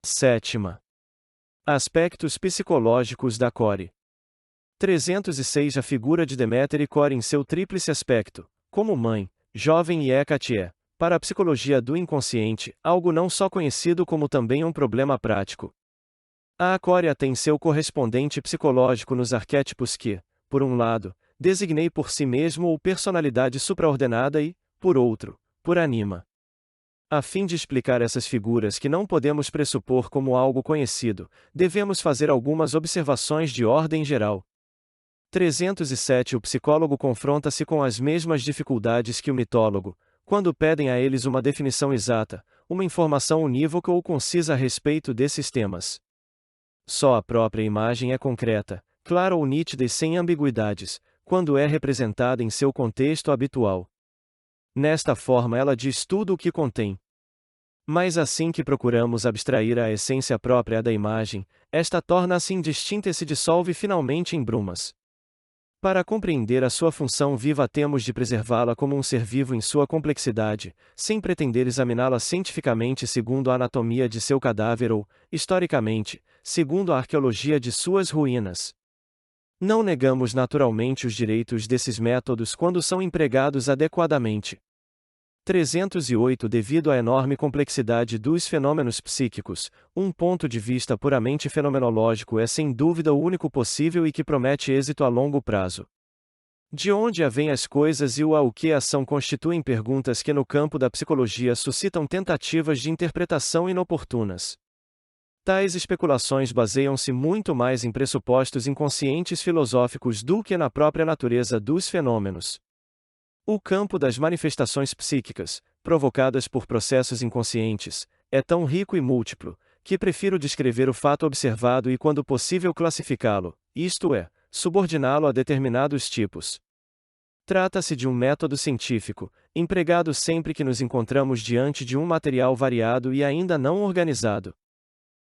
Sétima. Aspectos psicológicos da Core. 306 A figura de Deméter e Core em seu tríplice aspecto, como mãe, jovem e Hecate é, para a psicologia do inconsciente, algo não só conhecido como também um problema prático. A Core tem seu correspondente psicológico nos arquétipos que, por um lado, designei por si mesmo ou personalidade supraordenada e, por outro, por anima. A fim de explicar essas figuras que não podemos pressupor como algo conhecido, devemos fazer algumas observações de ordem geral. 307 O psicólogo confronta-se com as mesmas dificuldades que o mitólogo, quando pedem a eles uma definição exata, uma informação unívoca ou concisa a respeito desses temas. Só a própria imagem é concreta, clara ou nítida e sem ambiguidades, quando é representada em seu contexto habitual. Nesta forma ela diz tudo o que contém. Mas assim que procuramos abstrair a essência própria da imagem, esta torna-se indistinta e se dissolve finalmente em brumas. Para compreender a sua função viva temos de preservá-la como um ser vivo em sua complexidade, sem pretender examiná-la cientificamente segundo a anatomia de seu cadáver ou, historicamente, segundo a arqueologia de suas ruínas. Não negamos naturalmente os direitos desses métodos quando são empregados adequadamente. 308 Devido à enorme complexidade dos fenômenos psíquicos, um ponto de vista puramente fenomenológico é sem dúvida o único possível e que promete êxito a longo prazo. De onde vêm as coisas e o que são constituem perguntas que no campo da psicologia suscitam tentativas de interpretação inoportunas. Tais especulações baseiam-se muito mais em pressupostos inconscientes filosóficos do que na própria natureza dos fenômenos. O campo das manifestações psíquicas, provocadas por processos inconscientes, é tão rico e múltiplo, que prefiro descrever o fato observado e, quando possível, classificá-lo, isto é, subordiná-lo a determinados tipos. Trata-se de um método científico, empregado sempre que nos encontramos diante de um material variado e ainda não organizado.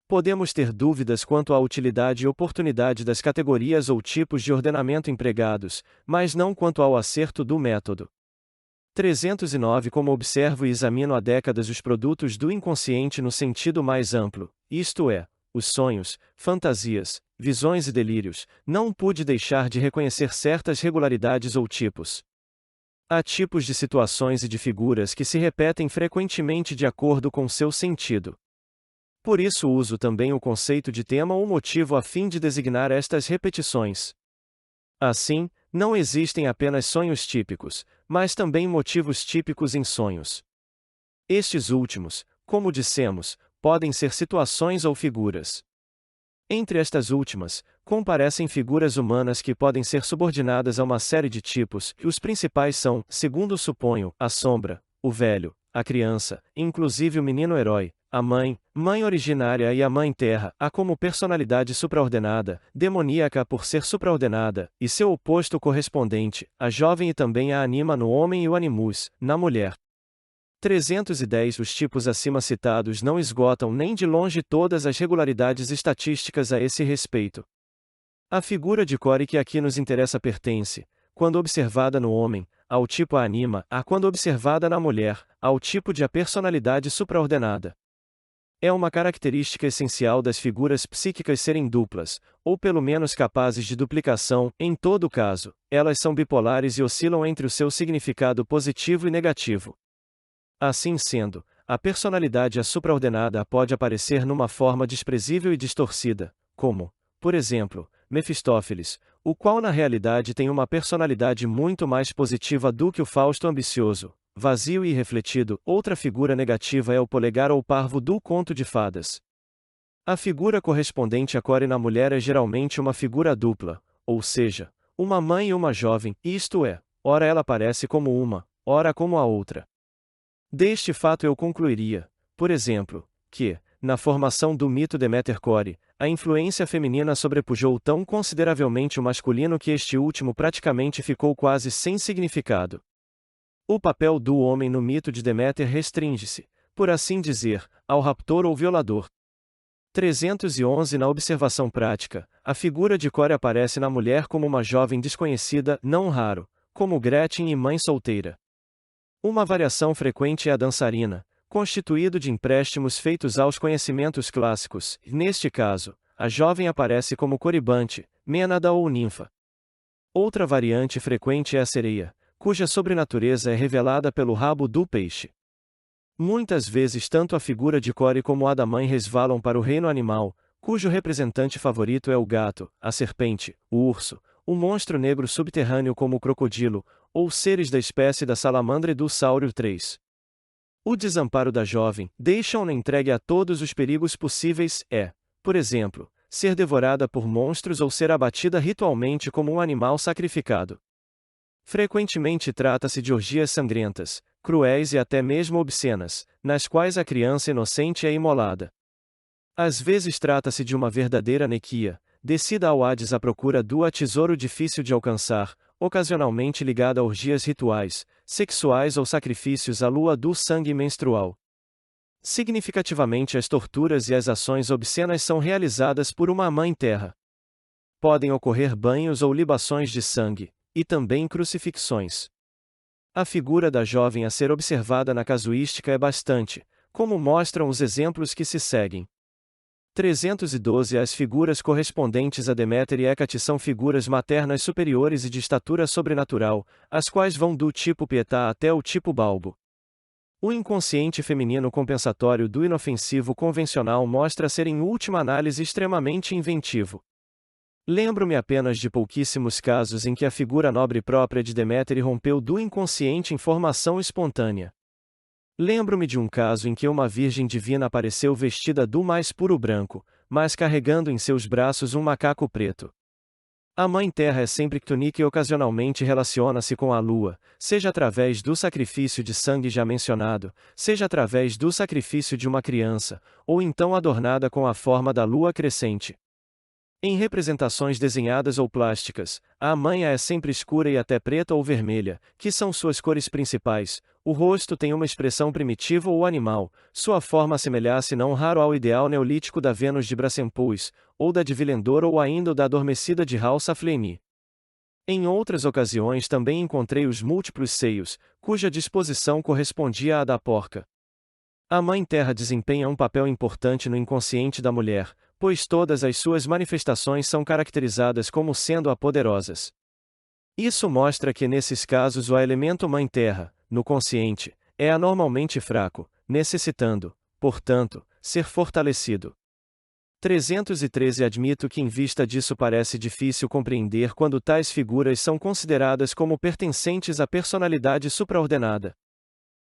Podemos ter dúvidas quanto à utilidade e oportunidade das categorias ou tipos de ordenamento empregados, mas não quanto ao acerto do método. 309 Como observo e examino há décadas os produtos do inconsciente no sentido mais amplo, isto é, os sonhos, fantasias, visões e delírios, não pude deixar de reconhecer certas regularidades ou tipos. Há tipos de situações e de figuras que se repetem frequentemente de acordo com seu sentido. Por isso uso também o conceito de tema ou motivo a fim de designar estas repetições. Assim, não existem apenas sonhos típicos, mas também motivos típicos em sonhos. Estes últimos, como dissemos, podem ser situações ou figuras. Entre estas últimas, comparecem figuras humanas que podem ser subordinadas a uma série de tipos, e os principais são, segundo suponho, a sombra, o velho, a criança, inclusive o menino-herói, a mãe, mãe originária e a mãe terra, a como personalidade supraordenada, demoníaca por ser supraordenada, e seu oposto correspondente, a jovem e também a anima no homem e o animus, na mulher. 310 Os tipos acima citados não esgotam nem de longe todas as regularidades estatísticas a esse respeito. A figura de Core que aqui nos interessa pertence, quando observada no homem, ao tipo a anima, quando observada na mulher, ao tipo de a personalidade supraordenada. É uma característica essencial das figuras psíquicas serem duplas, ou pelo menos capazes de duplicação. Em todo caso, elas são bipolares e oscilam entre o seu significado positivo e negativo. Assim sendo, a personalidade supraordenada pode aparecer numa forma desprezível e distorcida, como, por exemplo, Mefistófeles, o qual na realidade tem uma personalidade muito mais positiva do que o Fausto ambicioso, vazio e irrefletido. Outra figura negativa é o polegar ou parvo do conto de fadas. A figura correspondente a Core na mulher é geralmente uma figura dupla, ou seja, uma mãe e uma jovem, isto é, ora ela aparece como uma, ora como a outra. Deste fato eu concluiria, por exemplo, que, na formação do mito Deméter-Core, a influência feminina sobrepujou tão consideravelmente o masculino que este último praticamente ficou quase sem significado. O papel do homem no mito de Deméter restringe-se, por assim dizer, ao raptor ou violador. 311 Na observação prática, a figura de Core aparece na mulher como uma jovem desconhecida, não raro, como Gretchen e mãe solteira. Uma variação frequente é a dançarina, constituído de empréstimos feitos aos conhecimentos clássicos, e neste caso, a jovem aparece como coribante, mênada ou ninfa. Outra variante frequente é a sereia, cuja sobrenatureza é revelada pelo rabo do peixe. Muitas vezes tanto a figura de Core como a da mãe resvalam para o reino animal, cujo representante favorito é o gato, a serpente, o urso, o monstro negro subterrâneo como o crocodilo, ou seres da espécie da salamandra e do sáurio 3. O desamparo da jovem, deixam-na entregue a todos os perigos possíveis, por exemplo, ser devorada por monstros ou ser abatida ritualmente como um animal sacrificado. Frequentemente trata-se de orgias sangrentas, cruéis e até mesmo obscenas, nas quais a criança inocente é imolada. Às vezes trata-se de uma verdadeira nequia, descida ao Hades à procura do tesouro difícil de alcançar, ocasionalmente ligada a orgias rituais, sexuais ou sacrifícios à lua do sangue menstrual. Significativamente as torturas e as ações obscenas são realizadas por uma mãe terra. Podem ocorrer banhos ou libações de sangue, e também crucifixões. A figura da jovem a ser observada na casuística é bastante, como mostram os exemplos que se seguem. 312 As figuras correspondentes a Deméter e Hécate são figuras maternas superiores e de estatura sobrenatural, as quais vão do tipo Pietà até o tipo Balbo. O inconsciente feminino compensatório do inofensivo convencional mostra ser em última análise extremamente inventivo. Lembro-me apenas de pouquíssimos casos em que a figura nobre própria de Deméter rompeu do inconsciente em formação espontânea. Lembro-me de um caso em que uma virgem divina apareceu vestida do mais puro branco, mas carregando em seus braços um macaco preto. A Mãe Terra é sempre ctônica e ocasionalmente relaciona-se com a Lua, seja através do sacrifício de sangue já mencionado, seja através do sacrifício de uma criança, ou então adornada com a forma da Lua crescente. Em representações desenhadas ou plásticas, a mãe é sempre escura e até preta ou vermelha, que são suas cores principais. O rosto tem uma expressão primitiva ou animal, sua forma assemelha-se não raro ao ideal neolítico da Vênus de Brassempouis, ou da de Villendor ou ainda o da adormecida de Halsafleni. Em outras ocasiões também encontrei os múltiplos seios, cuja disposição correspondia à da porca. A Mãe Terra desempenha um papel importante no inconsciente da mulher, pois todas as suas manifestações são caracterizadas como sendo poderosas. Isso mostra que nesses casos o elemento Mãe Terra, no consciente, é anormalmente fraco, necessitando, portanto, ser fortalecido. 313 Admito que em vista disso parece difícil compreender quando tais figuras são consideradas como pertencentes à personalidade supraordenada.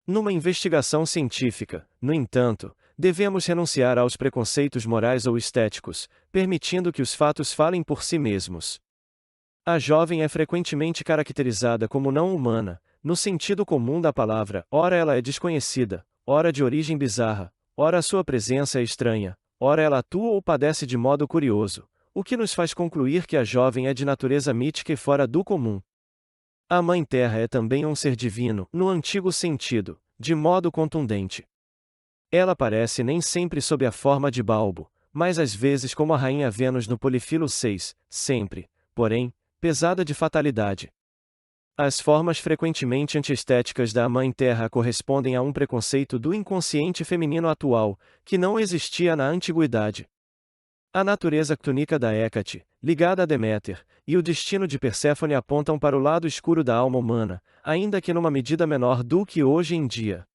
Numa investigação científica, no entanto, devemos renunciar aos preconceitos morais ou estéticos, permitindo que os fatos falem por si mesmos. A jovem é frequentemente caracterizada como não humana, no sentido comum da palavra, ora ela é desconhecida, ora de origem bizarra, ora a sua presença é estranha, ora ela atua ou padece de modo curioso, o que nos faz concluir que a jovem é de natureza mítica e fora do comum. A Mãe Terra é também um ser divino, no antigo sentido, de modo contundente. Ela aparece nem sempre sob a forma de Balbo, mas às vezes como a rainha Vênus no Polifilo 6, sempre, porém, pesada de fatalidade. As formas frequentemente antiestéticas da Mãe Terra correspondem a um preconceito do inconsciente feminino atual, que não existia na antiguidade. A natureza ctônica da Hécate, ligada a Deméter, e o destino de Perséfone apontam para o lado escuro da alma humana, ainda que numa medida menor do que hoje em dia.